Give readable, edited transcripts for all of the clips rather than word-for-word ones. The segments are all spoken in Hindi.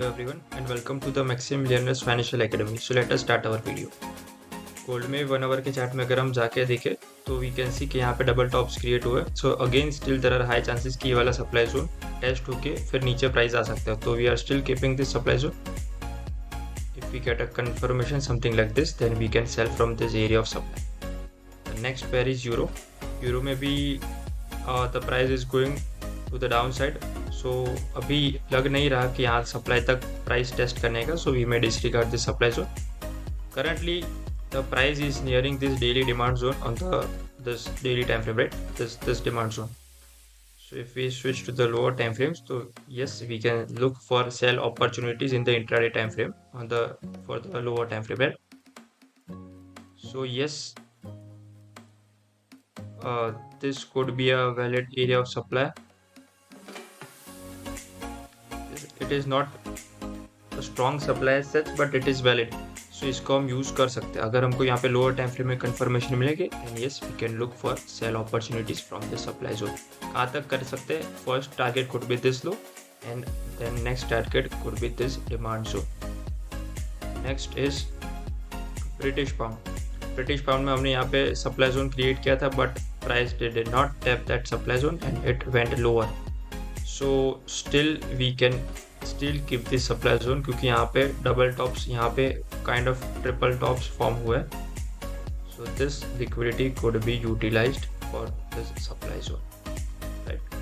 Hello everyone and welcome to the Maxim Millionaires Financial Academy. So let us start our video. Gold में 1 आवर के चार्ट में अगर हम जाके देखें तो वी कैन सी कि यहाँ पे डबल टॉप्स क्रिएट हुए. So again still there are high chances कि ये वाला सप्लाई जोन टेस्ट होके फिर नीचे प्राइस आ सकता है. तो we are still keeping this supply zone. If we get a confirmation something like this then we can sell from this area of supply. The next pair is euro. Euro में भी the price is going to the down side. So अभी लग नहीं रहा कि यहाँ सप्लाई तक प्राइस टेस्ट करने का. So we may disregard this supply zone. Currently the price is nearing this daily demand zone on the this daily time frame, right? This demand zone. So if we switch to the lower time frames, so yes, we can look for sell opportunities in the intraday time frame on the for the lower time frame, right? So yes, this could be a valid area of supply. It is not a strong supply as such, but it is valid. So इसको हम यूज़ कर सकते हैं. अगर हमको यहाँ पे लोअर टाइम फ्रेम में कंफर्मेशन मिलेगी and yes we can look for sell opportunities from the supply zone. कहाँ तक कर सकते हैं? First target could be this low and then next target could be this demand zone. Next is British pound. British pound में हमने यहाँ पे सप्लाई जोन क्रिएट किया था but price did not tap that supply zone and it went lower. So still we can still keep this supply zone क्योंकि यहाँ पे डबल टॉप्स, यहाँ पे kind of triple tops form हुए. So this liquidity could be utilised for this supply zone, right?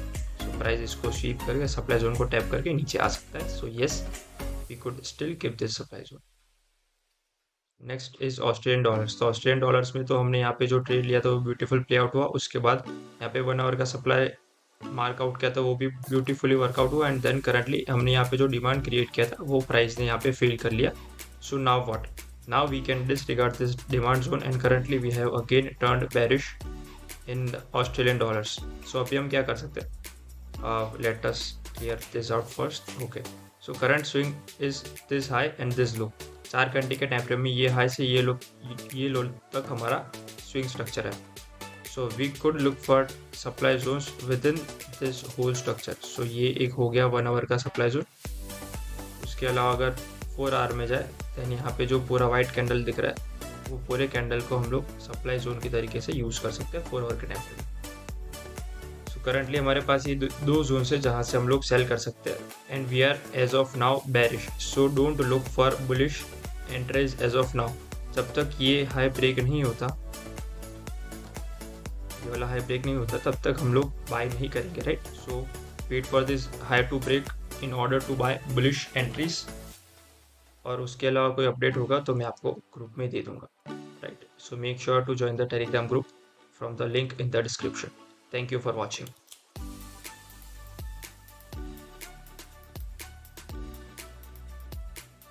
So price इसको स्वीप करके सप्लाई जोन को टैप करके नीचे आ सकता है. So yes we could still keep this supply zone. Next is Australian dollars. तो ऑस्ट्रेलियन डॉलर्स में तो हमने यहाँ पे जो ट्रेड लिया था वो ब्यूटीफुल प्ले आउट हुआ. उसके बाद यहाँ पे 1 आवर का सप्लाई मार्कआउट किया था, वो भी ब्यूटीफुली वर्कआउट हुआ एंड देन करंटली हमने यहाँ पे जो डिमांड क्रिएट किया था वो प्राइस ने यहाँ पे फेल कर लिया. So now what? Now we can disregard this demand zone and currently we have again turned bearish in Australian dollars. सो अभी हम क्या कर सकते हैं? Let us clear this out first. Okay, so current swing is this high and this low. 4 घंटे के टाइम फ्रेम में ये हाई से ये लो तक हमारा स्विंग स्ट्रक्चर है. So we could look for supply zones within this whole structure. So ये एक हो गया 1 आवर का सप्लाई जोन. उसके अलावा अगर 4 आवर में जाए then यहाँ पे जो पूरा वाइट कैंडल दिख रहा है वो पूरे कैंडल को हम लोग सप्लाई जोन की तरीके से यूज़ कर सकते हैं 4 आवर के टाइम फ्रेम. सो करंटली हमारे पास ये दो जोन है जहाँ से हम लोग सेल कर सकते हैं and we are as of now bearish. So don't look for bullish entries as of now. जब तक ये हाई ब्रेक नहीं होता, ये वाला हाई ब्रेक नहीं होता, तब तक हम लोग बाय नहीं करेंगे, right? So wait for this high to break in order to buy bullish entries. और उसके अलावा कोई अपडेट होगा तो मैं आपको ग्रुप में दे दूंगा, right? So make sure to join the Telegram group from the link in the description. Thank you for watching.